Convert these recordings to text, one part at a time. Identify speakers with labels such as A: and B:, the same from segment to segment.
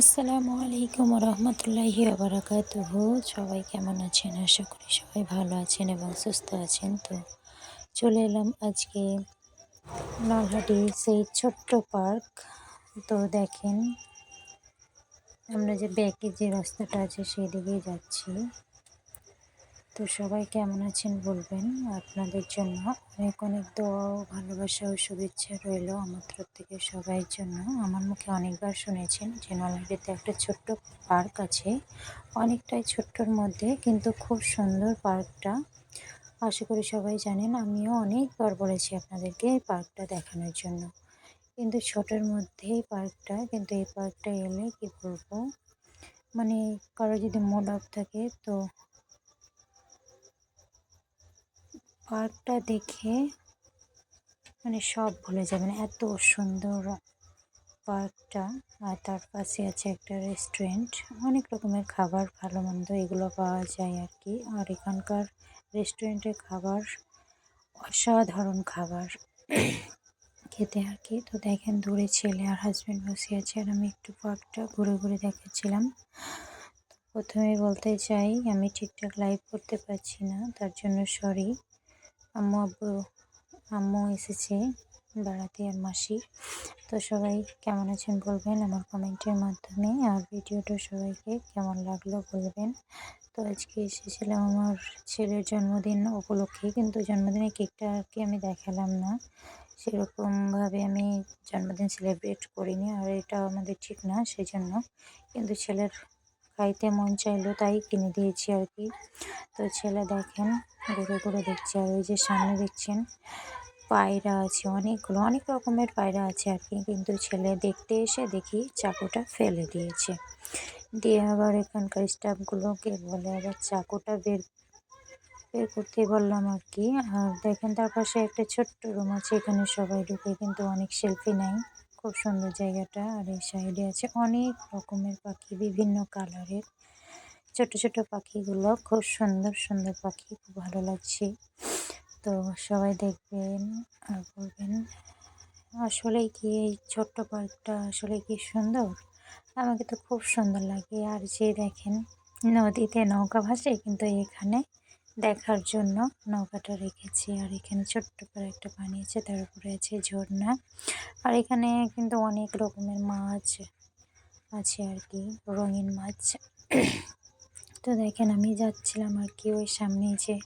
A: আসসালামু আলাইকুম রহমতুল্লাহি বারাকাতুহু। সবাই কেমন আছেন? আশা করি সবাই ভালো আছেন এবং সুস্থ আছেন। তো চলে এলাম আজকে নলহাটি সেই ছোট্ট পার্ক। তো দেখেন, আমরা যে ব্যাকে যে রাস্তাটা আছে সেই দিকেই যাচ্ছি। তো সবাই কেমন আছেন বলবেন। আপনাদের জন্য অনেক অনেক দোয়া ও ভালোবাসা ও শুভেচ্ছা রইল আমার তরফ থেকে সবাইয়ের জন্য। আমার মুখে অনেকবার শুনেছেন যে নলহাটিতে একটা ছোট্ট পার্ক আছে, অনেকটাই ছোট্টর মধ্যে কিন্তু খুব সুন্দর পার্কটা। আশা করি সবাই জানেন, আমিও অনেকবার বলেছি আপনাদেরকে এই পার্কটা দেখানোর জন্য, কিন্তু ছোটোর মধ্যেই পার্কটা। কিন্তু এই পার্কটা এলে কি বলবো, মানে কারো যদি মুড অফ থাকে তো পার্কটা দেখে মানে সব ভুলে যাবেন, এত সুন্দর পার্কটা। আর তার পাশে আছে একটা রেস্টুরেন্ট, অনেক রকমের খাবার ভালো মন্দ এগুলো পাওয়া যায় আর কি। আর এখানকার রেস্টুরেন্টের খাবার অসাধারণ খাবার খেতে আর কি। তো দেখেন, দূরে ছেলে আর হাজব্যান্ড বসে আছে আর আমি একটু পার্কটা ঘুরে ঘুরে দেখাচ্ছিলাম। প্রথমে বলতে চাই, আমি ঠিকঠাক লাইভ করতে পারছি না, তার জন্য সরি। আম্মু এসেছে বেড়াতে আর মাসি। তো সবাই কেমন আছেন বলবেন আমার কমেন্টের মাধ্যমে, আর ভিডিওটা সবাইকে কেমন লাগলো বলবেন। তো আজকে এসেছিলাম আমার ছেলের জন্মদিন উপলক্ষে, কিন্তু জন্মদিনের কেকটা আর কি আমি দেখালাম না, সেরকমভাবে আমি জন্মদিন সেলিব্রেট করিনি, আর এটা আমাদের ঠিক না সেই জন্য। কিন্তু ছেলের খাইতে মন চাইলো তাই কিনে দিয়েছি আর কি। তো ছেলে দেখেন ঘুরে ঘুরে দেখছে। আর ওই যে সামনে দেখছেন পায়রা আছে অনেকগুলো, অনেক রকমের পায়রা আছে আর কি। কিন্তু ছেলে দেখতে এসে দেখি চাকুটা ফেলে দিয়েছে, দিয়ে আবার এখানকার স্টাফগুলোকে বলে আবার চাকুটা বের বের করতে বললাম আর কি। আর দেখেন তার পাশে একটা ছোট্ট রুম আছে, এখানে সবাই ঢুকে কিন্তু অনেক সেলফি নেয়। খুব সুন্দর জায়গাটা। আর এই সাইডে আছে অনেক রকমের পাখি, বিভিন্ন কালারের ছোট ছোট পাখিগুলো, খুব সুন্দর সুন্দর পাখি, খুব ভালো লাগছে। তো সবাই দেখবেন আর বলবেন আসলে কি এই ছোট্ট পার্কটা আসলে কি সুন্দর। আমাকে তো খুব সুন্দর লাগে। আর যে দেখেন নদীতে নৌকা ভাসে, কিন্তু এখানে দেখার জন্য নৌকাটা রেখেছি। আর এখানে ছোট্ট করে একটা পানি আছে, তার উপরে আছে ঝর্ণা। আর এখানে কিন্তু অনেক রকমের মাছ আছে আর কি, রঙিন মাছ। তো দেখেন আমি যাচ্ছিলাম আর কি, ওই সামনে যে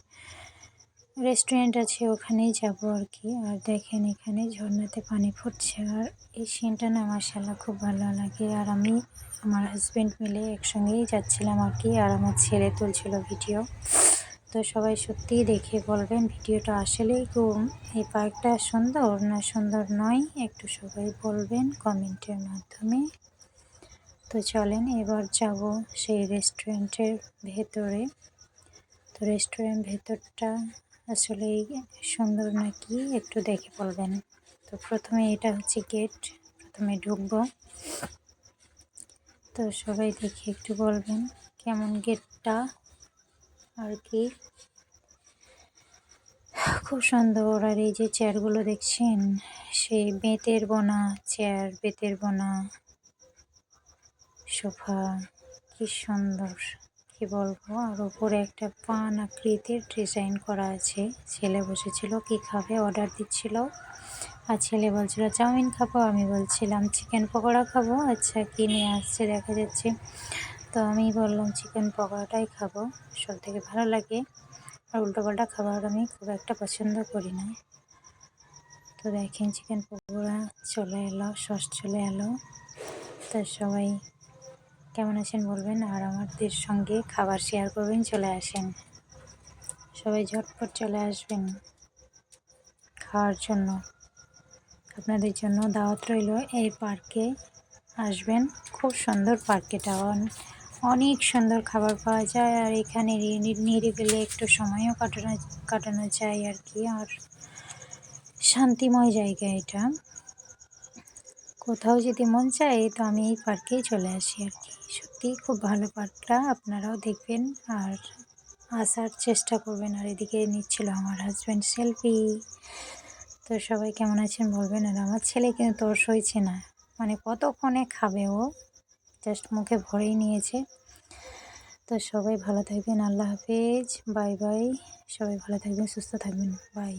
A: রেস্টুরেন্ট আছে ওখানেই যাব আর কি। আর দেখেন এখানে ঝর্ণাতে পানি ফুটছে, আর এই সিনটা না মাশাআল্লাহ খুব ভালো লাগে। আর আমি আমার হাজব্যান্ড মিলে একসঙ্গেই যাচ্ছিলাম আর কি, আর আমার ছেলে তুলছিল ভিডিও। তো সবাই সত্যিই দেখে বলবেন ভিডিওটা আসলেই এই পার্কটা সুন্দর না সুন্দর নয়, একটু সবাই বলবেন কমেন্টের মাধ্যমে। তো চলেন এবার যাব সেই রেস্টুরেন্টের ভেতরে। তো রেস্টুরেন্ট ভেতরটা আসলেই সুন্দর নাকি একটু দেখে বলবেন। তো প্রথমে এটা হচ্ছে গেট, প্রথমে ঢুকবো। তো সবাই দেখে একটু বলবেন কেমন গেটটা আর কি। খুব সুন্দর। আর এই যে চেয়ারগুলো দেখছেন, সেই বেতের বোনা চেয়ার, বেতের বোনা সোফা, কি সুন্দর কি বলবো। আর উপরে একটা পান আকৃতির ডিজাইন করা আছে। ছেলে বসেছিল কি খাবে অর্ডার দিচ্ছিল, আর ছেলে বলছিল চাউমিন খাবো, আমি বলছিলাম চিকেন পকোড়া খাবো। আচ্ছা কি নিয়ে আসছে দেখা যাচ্ছে। তো আমি বললাম চিকেন পকোড়াটাই খাবো, সব থেকে ভালো লাগে। আর উল্টোপাল্টা খাবার আমি খুব একটা পছন্দ করি না। তো দেখেন চিকেন পকোড়া চলে এলো, সস চলে এলো। তো সবাই কেমন আছেন বলবেন, আর আমাদের সঙ্গে খাবার শেয়ার করবেন। চলে আসেন সবাই, ঝটপট চলে আসবেন খাওয়ার জন্য। আপনাদের জন্য দাওয়াত রইল, এই পার্কে আসবেন। খুব সুন্দর পার্কেটা, অনেক সুন্দর খাবার পাওয়া যায়। আর এখানে নিরিবিলি একটু সময়ও কাটানো যায় আর কি। আর শান্তিময় জায়গা এটা। কোথাও যদি মন চায় তো আমি এই পার্কেই চলে আসি আর কি। সত্যিই খুব ভালো পার্কটা, আপনারাও দেখবেন আর আসার চেষ্টা করবেন। আর এদিকে নিচ্ছিল আমার হাজব্যান্ড সেলফি। তো সবাই কেমন আছেন বলবেন। আর আমার ছেলে কিন্তু তোর সইছে না, মানে কতক্ষণে খাবে ও, জাস্ট মুখে ভরেই নিয়েছে। তো সবাই ভালো থাকবেন, আল্লাহ হাফেজ, বাই বাই। সবাই ভালো থাকবেন, সুস্থ থাকবেন, বাই।